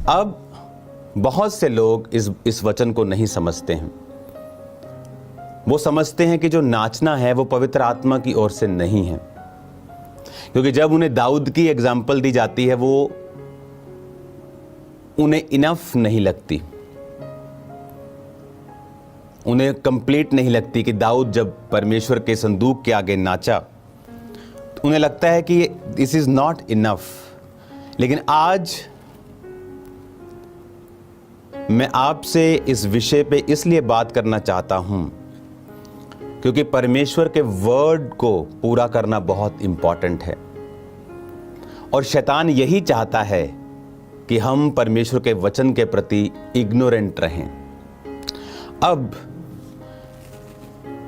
अब बहुत से लोग इस वचन को नहीं समझते हैं। वो समझते हैं कि जो नाचना है वो पवित्र आत्मा की ओर से नहीं है, क्योंकि जब उन्हें दाऊद की एग्जाम्पल दी जाती है वो उन्हें इनफ नहीं लगती, उन्हें कंप्लीट नहीं लगती कि दाऊद जब परमेश्वर के संदूक के आगे नाचा तो उन्हें लगता है कि दिस इज नॉट इनफ। लेकिन आज मैं आपसे इस विषय पे इसलिए बात करना चाहता हूं क्योंकि परमेश्वर के वर्ड को पूरा करना बहुत इंपॉर्टेंट है, और शैतान यही चाहता है कि हम परमेश्वर के वचन के प्रति इग्नोरेंट रहें। अब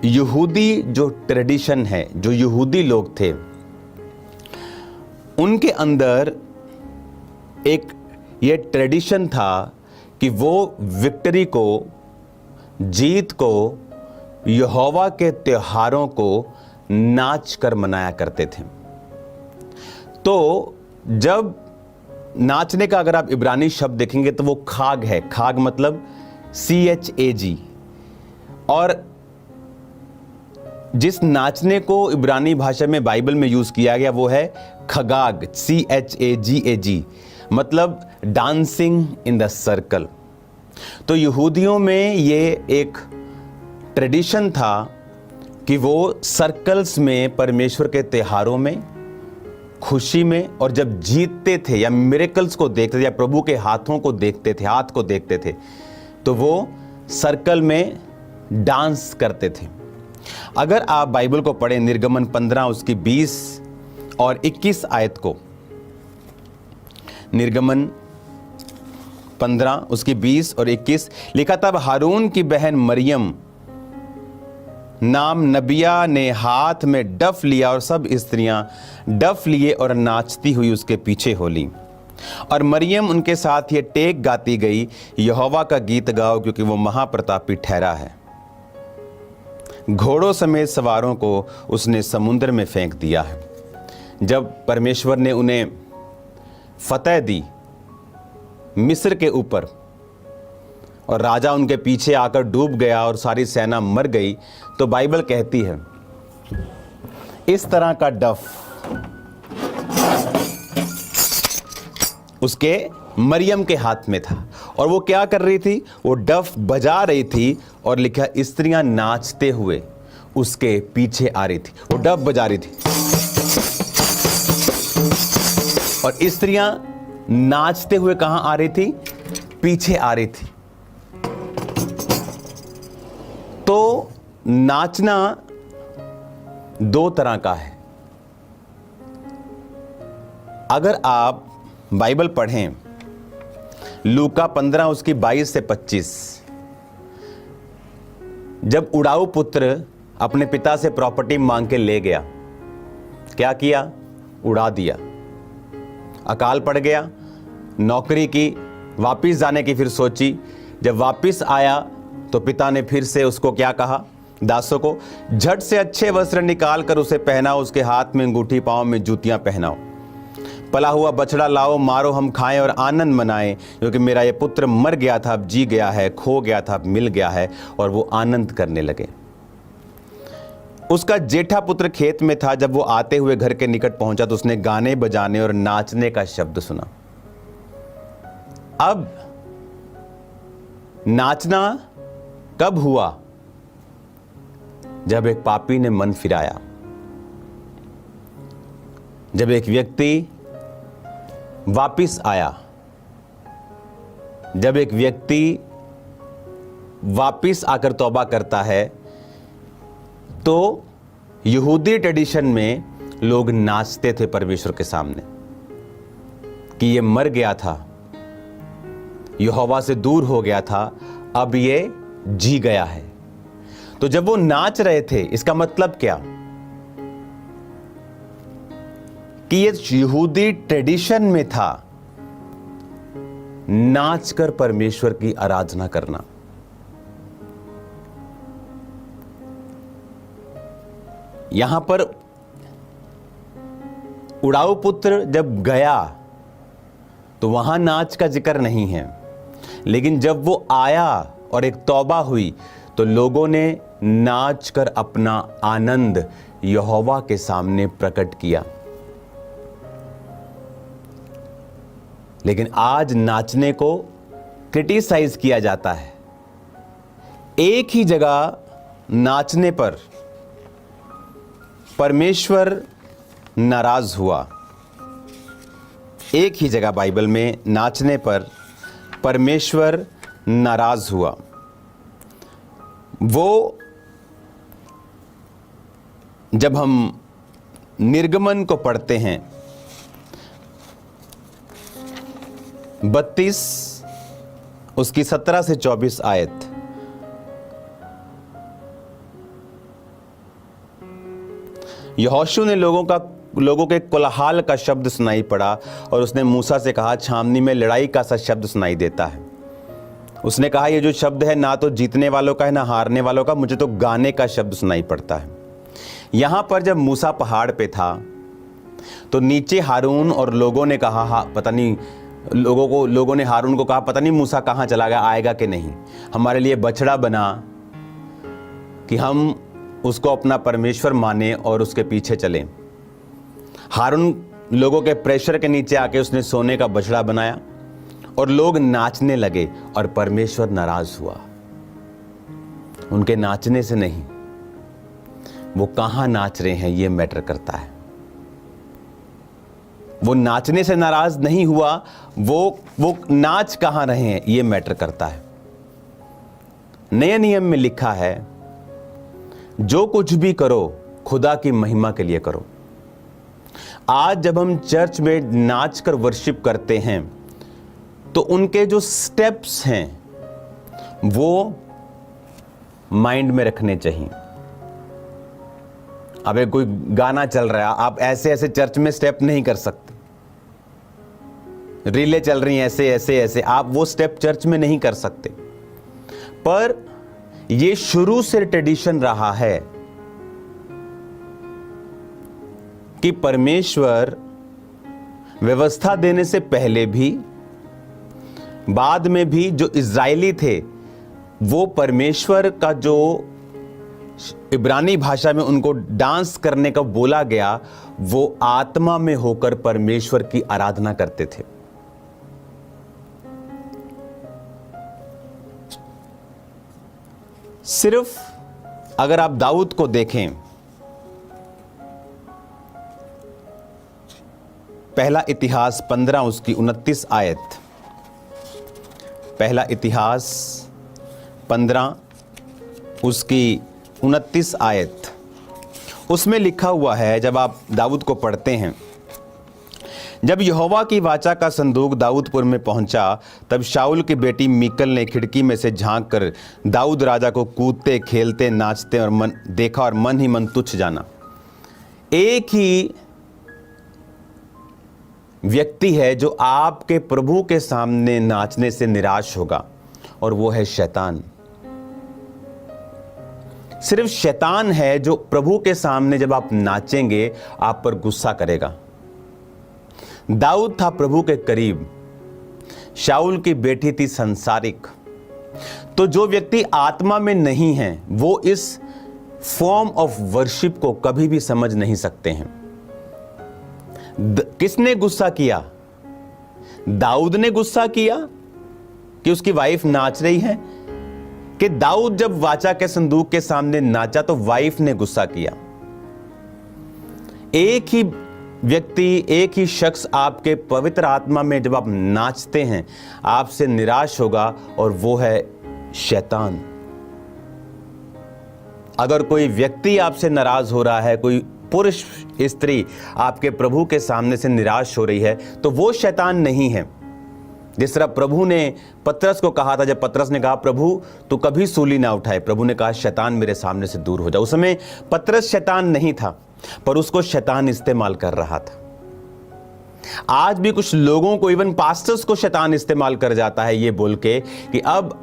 यहूदी जो ट्रेडिशन है, जो यहूदी लोग थे, उनके अंदर एक ये ट्रेडिशन था कि वो विक्ट्री को, जीत को, यहोवा के त्योहारों को नाच कर मनाया करते थे। तो जब नाचने का अगर आप इब्रानी शब्द देखेंगे तो वो खाग है। खाग मतलब CHAG, और जिस नाचने को इब्रानी भाषा में बाइबल में यूज किया गया वो है खगाग, CHAGAG, मतलब डांसिंग इन द सर्कल। तो यहूदियों में ये एक ट्रेडिशन था कि वो सर्कल्स में परमेश्वर के त्योहारों में, खुशी में, और जब जीतते थे या मिरेकल्स को देखते थे या प्रभु के हाथों को देखते थे, हाथ को देखते थे, तो वो सर्कल में डांस करते थे। अगर आप बाइबल को पढ़ें, निर्गमन 15 उसकी 20 और 21 आयत को, निर्गमन 15 उसकी 20 और 21 लिखा, तब हारून की बहन मरियम नाम नबिया ने हाथ में डफ लिया और सब स्त्रियां डफ लिए और नाचती हुई उसके पीछे हो ली। और मरियम उनके साथ ये टेक गाती गई, यहोवा का गीत गाओ क्योंकि वो महाप्रतापी ठहरा है। घोड़ों समेत सवारों को उसने समुद्र में फेंक दिया है। जब परमेश्वर ने उन्हें फतह दी मिस्र के ऊपर और राजा उनके पीछे आकर डूब गया और सारी सेना मर गई, तो बाइबल कहती है इस तरह का डफ उसके मरियम के हाथ में था, और वो क्या कर रही थी, वो डफ बजा रही थी, और लिखा स्त्रियां नाचते हुए उसके पीछे आ रही थी। वो डफ बजा रही थी और स्त्रियां नाचते हुए कहां आ रही थी, पीछे आ रही थी। तो नाचना दो तरह का है। अगर आप बाइबल पढ़ें, लूका 15 उसकी 22 से 25, जब उड़ाऊ पुत्र अपने पिता से प्रॉपर्टी मांग के ले गया, क्या किया, उड़ा दिया। अकाल पड़ गया, नौकरी की, वापिस जाने की फिर सोची। जब वापिस आया तो पिता ने फिर से उसको क्या कहा, दासों को, झट से अच्छे वस्त्र निकाल कर उसे पहनाओ, उसके हाथ में अंगूठी, पांव में जूतियां पहनाओ। पला हुआ बछड़ा लाओ, मारो, हम खाएं और आनंद मनाएं, क्योंकि मेरा ये पुत्र मर गया था, अब जी गया है, खो गया था, अब मिल गया है। और वो आनंद करने लगे। उसका जेठा पुत्र खेत में था। जब वो आते हुए घर के निकट पहुंचा तो उसने गाने बजाने और नाचने का शब्द सुना। अब नाचना कब हुआ, जब एक पापी ने मन फिराया, जब एक व्यक्ति वापिस आया, जब एक व्यक्ति वापिस आकर तौबा करता है। तो यहूदी ट्रेडिशन में लोग नाचते थे परमेश्वर के सामने कि ये मर गया था, यहोवा से दूर हो गया था, अब ये जी गया है। तो जब वो नाच रहे थे, इसका मतलब क्या कि ये यहूदी ट्रेडिशन में था नाचकर परमेश्वर की आराधना करना। यहां पर उड़ाऊ पुत्र जब गया तो वहां नाच का जिक्र नहीं है। लेकिन जब वो आया और एक तौबा हुई तो लोगों ने नाच कर अपना आनंद यहोवा के सामने प्रकट किया। लेकिन आज नाचने को क्रिटिसाइज किया जाता है। एक ही जगह नाचने पर परमेश्वर नाराज हुआ। एक ही जगह बाइबल में नाचने पर परमेश्वर नाराज हुआ। वो जब हम निर्गमन को पढ़ते हैं 32 उसकी 17 से 24 आयत, यहोशू ने लोगों के कोलाहल का शब्द सुनाई पड़ा और उसने मूसा से कहा, छावनी में लड़ाई का सा शब्द सुनाई देता है। उसने कहा, ये जो शब्द है ना तो जीतने वालों का है ना हारने वालों का, मुझे तो गाने का शब्द सुनाई पड़ता है। यहां पर जब मूसा पहाड़ पे था तो नीचे हारून और लोगों ने कहा, हाँ पता नहीं, लोगों ने हारून को कहा, पता नहीं मूसा कहां चला गया, आएगा कि नहीं, हमारे लिए बछड़ा बना कि हम उसको अपना परमेश्वर माने और उसके पीछे चलें। हारून लोगों के प्रेशर के नीचे आके उसने सोने का बछड़ा बनाया और लोग नाचने लगे और परमेश्वर नाराज हुआ। उनके नाचने से नहीं, वो कहां नाच रहे हैं ये मैटर करता है। वो नाचने से नाराज नहीं हुआ, वो नाच कहां रहे हैं ये मैटर करता है। नए नियम में लिखा है, जो कुछ भी करो खुदा की महिमा के लिए करो। आज जब हम चर्च में नाच कर वर्शिप करते हैं तो उनके जो स्टेप्स हैं वो माइंड में रखने चाहिए। अब एक कोई गाना चल रहा है, आप ऐसे ऐसे चर्च में स्टेप नहीं कर सकते। रीलें चल रही हैं ऐसे ऐसे ऐसे, आप वो स्टेप चर्च में नहीं कर सकते। पर ये शुरू से ट्रेडिशन रहा है कि परमेश्वर व्यवस्था देने से पहले भी बाद में भी जो इज़राइली थे वो परमेश्वर का जो इब्रानी भाषा में उनको डांस करने का बोला गया, वो आत्मा में होकर परमेश्वर की आराधना करते थे। सिर्फ अगर आप दाऊद को देखें, पहला इतिहास 15 उसकी 29 आयत, पहला इतिहास 15 उसकी 29 आयत, उसमें लिखा हुआ है, जब आप दाऊद को पढ़ते हैं, जब यहोवा की वाचा का संदूक दाऊदपुर में पहुंचा तब शाऊल की बेटी मीकल ने खिड़की में से झांक कर दाऊद राजा को कूदते खेलते नाचते और मन देखा और मन ही मन तुच्छ जाना। एक ही व्यक्ति है जो आपके प्रभु के सामने नाचने से निराश होगा और वो है शैतान। सिर्फ शैतान है जो प्रभु के सामने जब आप नाचेंगे आप पर गुस्सा करेगा। दाऊद था प्रभु के करीब, शाऊल की बेटी थी संसारिक। तो जो व्यक्ति आत्मा में नहीं है वो इस फॉर्म ऑफ वर्शिप को कभी भी समझ नहीं सकते हैं। किसने गुस्सा किया? दाऊद ने गुस्सा किया कि उसकी वाइफ नाच रही है, कि दाऊद जब वाचा के संदूक के सामने नाचा तो वाइफ ने गुस्सा किया? एक ही व्यक्ति, एक ही शख्स आपके पवित्र आत्मा में जब आप नाचते हैं आपसे निराश होगा और वो है शैतान। अगर कोई व्यक्ति आपसे नाराज हो रहा है, कोई पुरुष स्त्री आपके प्रभु के सामने से निराश हो रही है, तो वो शैतान नहीं है। जिस तरह प्रभु ने पतरस को कहा था, जब पतरस ने कहा प्रभु तू कभी सूली ना उठाए, प्रभु ने कहा शैतान मेरे सामने से दूर हो जा। उस समय पतरस शैतान नहीं था, पर उसको शैतान इस्तेमाल कर रहा था। आज भी कुछ लोगों को, इवन पास्टर्स को शैतान इस्तेमाल कर जाता है ये बोल के कि अब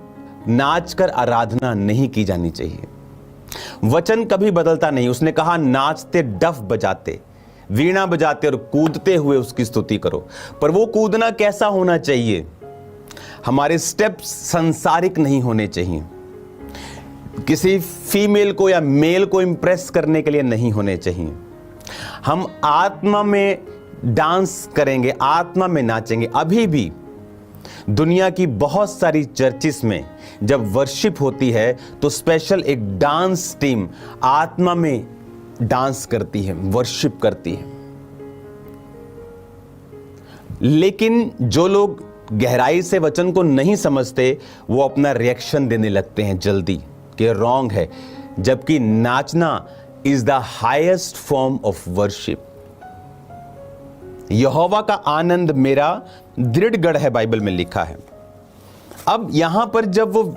नाचकर आराधना नहीं की जानी चाहिए। वचन कभी बदलता नहीं। उसने कहा नाचते डफ बजाते, वीणा बजाते और कूदते हुए उसकी स्तुति करो। पर वो कूदना कैसा होना चाहिए? हमारे स्टेप्स संसारिक नहीं होने चाहिए, किसी फीमेल को या मेल को इंप्रेस करने के लिए नहीं होने चाहिए। हम आत्मा में डांस करेंगे, आत्मा में नाचेंगे। अभी भी दुनिया की बहुत सारी चर्चिस में जब वर्शिप होती है तो स्पेशल एक डांस टीम आत्मा में डांस करती है, वर्शिप करती है। लेकिन जो लोग गहराई से वचन को नहीं समझते वो अपना रिएक्शन देने लगते हैं जल्दी कि रॉन्ग है, जबकि नाचना is the highest form of worship. यहोवा का आनंद मेरा दृढ़ गढ़ है, बाइबल में लिखा है। अब यहां पर जब वो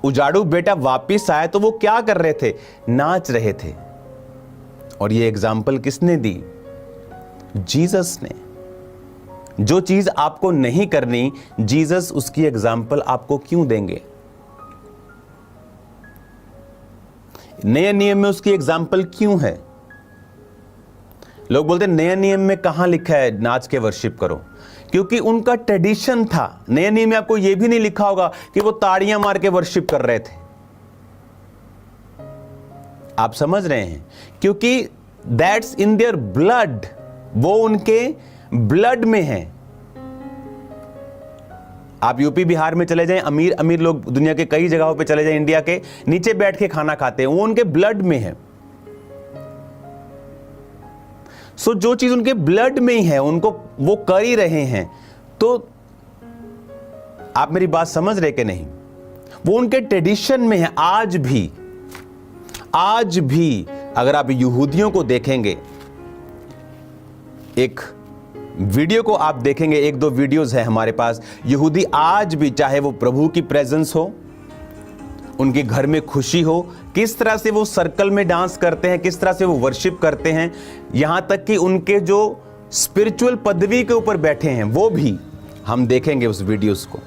उजाड़ू बेटा वापिस आया तो वो क्या कर रहे थे? नाच रहे थे। और ये एग्जाम्पल किसने दी? जीसस ने। जो चीज आपको नहीं करनी, जीसस उसकी एग्जाम्पल आपको क्यों देंगे? नए नियम में उसकी एग्जाम्पल क्यों है? लोग बोलते हैं नए नियम में कहां लिखा है नाच के वर्शिप करो, क्योंकि उनका ट्रेडिशन था। नए नियम में आपको यह भी नहीं लिखा होगा कि वो ताड़ियां मार के वर्शिप कर रहे थे। आप समझ रहे हैं? क्योंकि दैट्स इन देयर ब्लड, वो उनके ब्लड में है। आप यूपी बिहार में चले जाएं, अमीर अमीर लोग दुनिया के कई जगहों पे चले जाएं, इंडिया के, नीचे बैठ के खाना खाते हैं, वो उनके ब्लड में है। सो जो चीज उनके ब्लड में ही है उनको वो कर ही रहे हैं। तो आप मेरी बात समझ रहे कि नहीं? वो उनके ट्रेडिशन में है। आज भी अगर आप यहूदियों को देखेंगे, एक वीडियो को आप देखेंगे, एक दो वीडियोस है हमारे पास, यहूदी आज भी, चाहे वो प्रभु की प्रेजेंस हो, उनके घर में खुशी हो, किस तरह से वो सर्कल में डांस करते हैं, किस तरह से वो वर्शिप करते हैं, यहां तक कि उनके जो स्पिरिचुअल पदवी के ऊपर बैठे हैं वो भी हम देखेंगे उस वीडियोस को।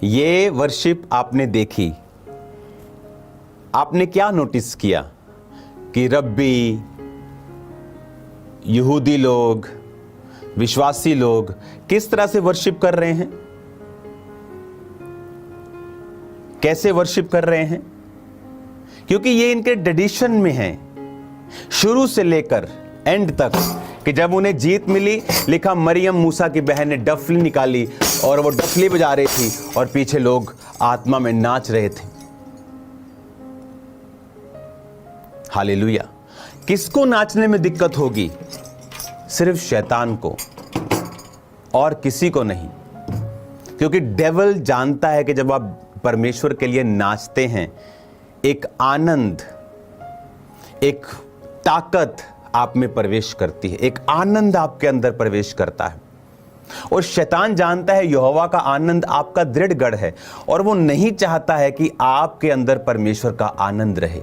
ये वर्शिप आपने देखी, आपने क्या नोटिस किया कि रब्बी, यहूदी लोग, विश्वासी लोग किस तरह से वर्शिप कर रहे हैं? कैसे वर्शिप कर रहे हैं? क्योंकि ये इनके ट्रेडिशन में है शुरू से लेकर एंड तक, कि जब उन्हें जीत मिली, लिखा मरियम मूसा की बहन ने डफली निकाली और वो डफली बजा रही थी और पीछे लोग आत्मा में नाच रहे थे। हालेलुया। किसको नाचने में दिक्कत होगी? सिर्फ शैतान को, और किसी को नहीं। क्योंकि डेविल जानता है कि जब आप परमेश्वर के लिए नाचते हैं, एक आनंद, एक ताकत आप में प्रवेश करती है, एक आनंद आपके अंदर प्रवेश करता है। और शैतान जानता है यहोवा का आनंद आपका दृढ़ गढ़ है, और वो नहीं चाहता है कि आपके अंदर परमेश्वर का आनंद रहे।